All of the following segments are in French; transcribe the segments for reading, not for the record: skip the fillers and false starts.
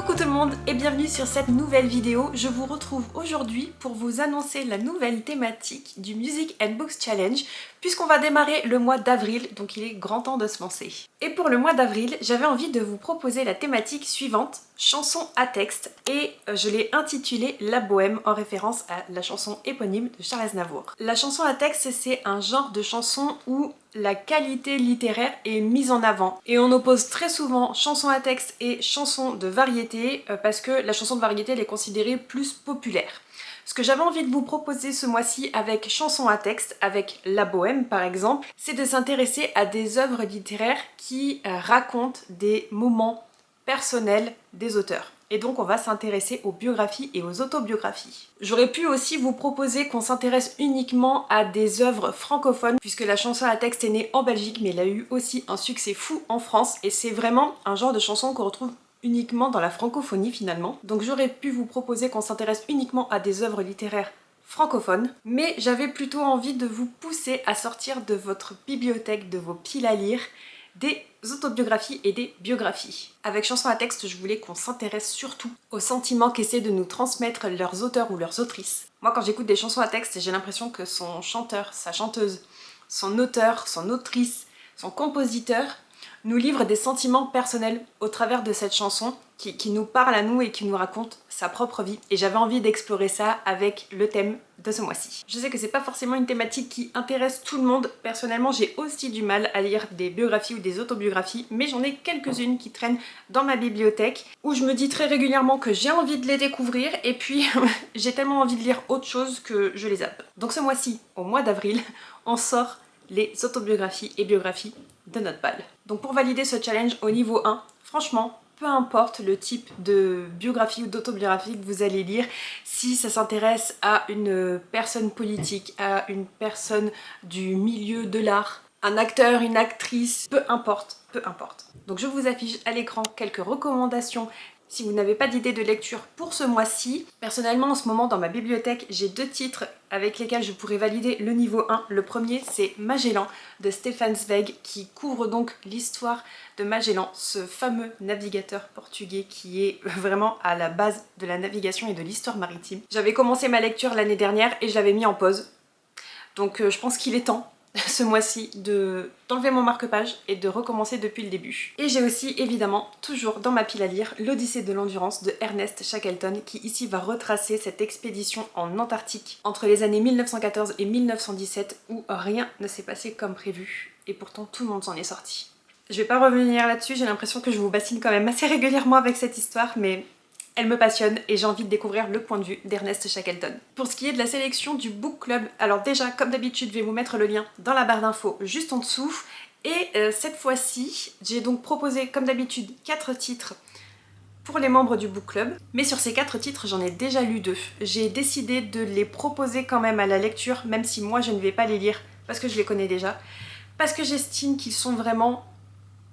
Coucou tout le monde et bienvenue sur cette nouvelle vidéo. Je vous retrouve aujourd'hui pour vous annoncer la nouvelle thématique du Music and Books Challenge puisqu'on va démarrer le mois d'avril, donc il est grand temps de se lancer. Et pour le mois d'avril, j'avais envie de vous proposer la thématique suivante, chanson à texte, et je l'ai intitulée La Bohème en référence à la chanson éponyme de Charles Aznavour. La chanson à texte, c'est un genre de chanson où la qualité littéraire est mise en avant. Et on oppose très souvent chanson à texte et chanson de variété parce que la chanson de variété elle est considérée plus populaire. Ce que j'avais envie de vous proposer ce mois-ci avec chanson à texte, avec La Bohème par exemple, c'est de s'intéresser à des œuvres littéraires qui racontent des moments personnels des auteurs. Et donc on va s'intéresser aux biographies et aux autobiographies. J'aurais pu aussi vous proposer qu'on s'intéresse uniquement à des œuvres francophones, puisque la chanson à texte est née en Belgique, mais elle a eu aussi un succès fou en France, et c'est vraiment un genre de chanson qu'on retrouve uniquement dans la francophonie finalement. Donc j'aurais pu vous proposer qu'on s'intéresse uniquement à des œuvres littéraires francophones, mais j'avais plutôt envie de vous pousser à sortir de votre bibliothèque, de vos piles à lire, des autobiographies et des biographies. Avec chanson à texte, je voulais qu'on s'intéresse surtout aux sentiments qu'essaient de nous transmettre leurs auteurs ou leurs autrices. Moi, quand j'écoute des chansons à texte, j'ai l'impression que son chanteur, sa chanteuse, son auteur, son autrice, son compositeur nous livre des sentiments personnels au travers de cette chanson qui nous parle à nous et qui nous raconte sa propre vie. Et j'avais envie d'explorer ça avec le thème de ce mois-ci. Je sais que c'est pas forcément une thématique qui intéresse tout le monde. Personnellement, j'ai aussi du mal à lire des biographies ou des autobiographies, mais j'en ai quelques-unes qui traînent dans ma bibliothèque où je me dis très régulièrement que j'ai envie de les découvrir et puis j'ai tellement envie de lire autre chose que je les zappe. Donc ce mois-ci, au mois d'avril, on sort les autobiographies et biographies de Notepal. Donc pour valider ce challenge au niveau 1, franchement, peu importe le type de biographie ou d'autobiographie que vous allez lire, si ça s'intéresse à une personne politique, à une personne du milieu de l'art, un acteur, une actrice, peu importe, peu importe. Donc je vous affiche à l'écran quelques recommandations si vous n'avez pas d'idée de lecture pour ce mois-ci. Personnellement, en ce moment, dans ma bibliothèque, j'ai 2 titres avec lesquels je pourrais valider le niveau 1. Le premier, c'est Magellan de Stefan Zweig, qui couvre donc l'histoire de Magellan, ce fameux navigateur portugais qui est vraiment à la base de la navigation et de l'histoire maritime. J'avais commencé ma lecture l'année dernière et je l'avais mis en pause. Donc je pense qu'il est temps ce mois-ci d'enlever mon marque-page et de recommencer depuis le début. Et j'ai aussi évidemment toujours dans ma pile à lire l'Odyssée de l'endurance de Ernest Shackleton qui ici va retracer cette expédition en Antarctique entre les années 1914 et 1917 où rien ne s'est passé comme prévu et pourtant tout le monde s'en est sorti. Je vais pas revenir là-dessus, j'ai l'impression que je vous bassine quand même assez régulièrement avec cette histoire, mais elle me passionne et j'ai envie de découvrir le point de vue d'Ernest Shackleton. Pour ce qui est de la sélection du book club, alors déjà comme d'habitude je vais vous mettre le lien dans la barre d'infos juste en dessous et cette fois-ci j'ai donc proposé comme d'habitude 4 titres pour les membres du book club, mais sur ces 4 titres j'en ai déjà lu 2. J'ai décidé de les proposer quand même à la lecture même si moi je ne vais pas les lire parce que je les connais déjà, parce que j'estime qu'ils sont vraiment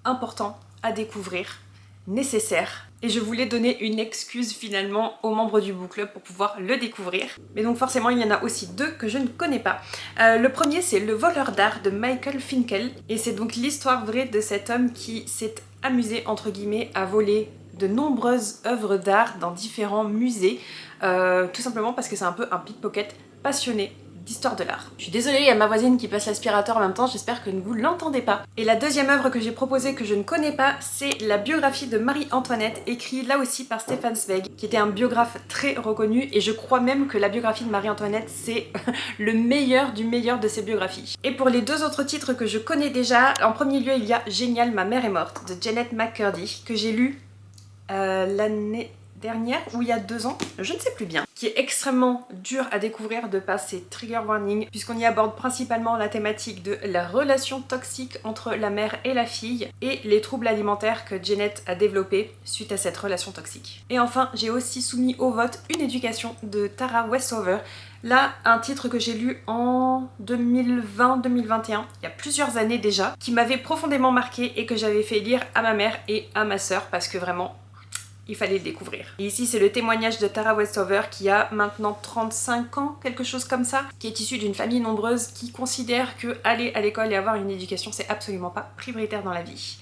importants à découvrir, nécessaires. Et je voulais donner une excuse finalement aux membres du book club pour pouvoir le découvrir. Mais donc forcément il y en a aussi 2 que je ne connais pas. Le premier c'est Le voleur d'art de Michael Finkel. Et c'est donc l'histoire vraie de cet homme qui s'est amusé entre guillemets à voler de nombreuses œuvres d'art dans différents musées. Tout simplement parce que c'est un peu un pickpocket passionné d'histoire de l'art. Je suis désolée, il y a ma voisine qui passe l'aspirateur en même temps, j'espère que vous ne l'entendez pas. Et la deuxième œuvre que j'ai proposée que je ne connais pas, c'est la biographie de Marie-Antoinette, écrite là aussi par Stefan Zweig, qui était un biographe très reconnu, et je crois même que la biographie de Marie-Antoinette, c'est le meilleur du meilleur de ses biographies. Et pour les 2 autres titres que je connais déjà, en premier lieu il y a Génial, ma mère est morte, de Janet McCurdy, que j'ai lu l'année dernière ou il y a 2 ans, je ne sais plus bien, qui est extrêmement dur à découvrir de par ses trigger warnings puisqu'on y aborde principalement la thématique de la relation toxique entre la mère et la fille et les troubles alimentaires que Janet a développés suite à cette relation toxique. Et enfin, j'ai aussi soumis au vote Une éducation de Tara Westover. Là, un titre que j'ai lu en 2020-2021, il y a plusieurs années déjà, qui m'avait profondément marqué et que j'avais fait lire à ma mère et à ma sœur parce que vraiment il fallait le découvrir. Et ici c'est le témoignage de Tara Westover qui a maintenant 35 ans, quelque chose comme ça, qui est issue d'une famille nombreuse qui considère que aller à l'école et avoir une éducation c'est absolument pas prioritaire dans la vie.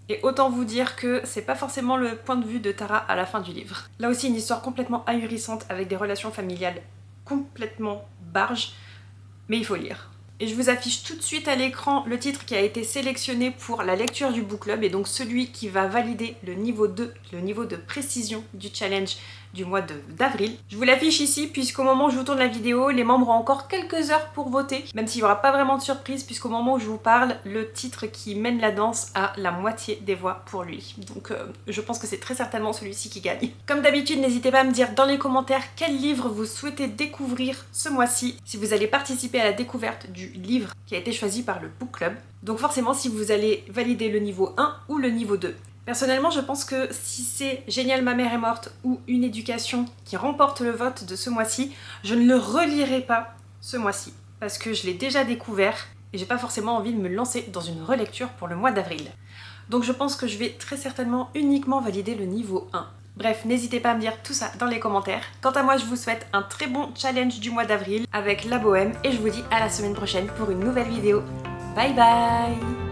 Et autant vous dire que c'est pas forcément le point de vue de Tara à la fin du livre. Là aussi une histoire complètement ahurissante avec des relations familiales complètement barges, mais il faut lire. Et je vous affiche tout de suite à l'écran le titre qui a été sélectionné pour la lecture du book club et donc celui qui va valider le niveau 2, le niveau de précision du challenge du mois d'avril. Je vous l'affiche ici puisqu'au moment où je vous tourne la vidéo, les membres ont encore quelques heures pour voter, même s'il n'y aura pas vraiment de surprise puisqu'au moment où je vous parle, le titre qui mène la danse a la moitié des voix pour lui. Donc je pense que c'est très certainement celui-ci qui gagne. Comme d'habitude, n'hésitez pas à me dire dans les commentaires quel livre vous souhaitez découvrir ce mois-ci, si vous allez participer à la découverte du livre qui a été choisi par le book club. Donc forcément si vous allez valider le niveau 1 ou le niveau 2. Personnellement, je pense que si c'est Génial, ma mère est morte ou Une éducation qui remporte le vote de ce mois-ci, je ne le relirai pas ce mois-ci parce que je l'ai déjà découvert et j'ai pas forcément envie de me lancer dans une relecture pour le mois d'avril. Donc je pense que je vais très certainement uniquement valider le niveau 1. Bref, n'hésitez pas à me dire tout ça dans les commentaires. Quant à moi, je vous souhaite un très bon challenge du mois d'avril avec la bohème et je vous dis à la semaine prochaine pour une nouvelle vidéo. Bye bye!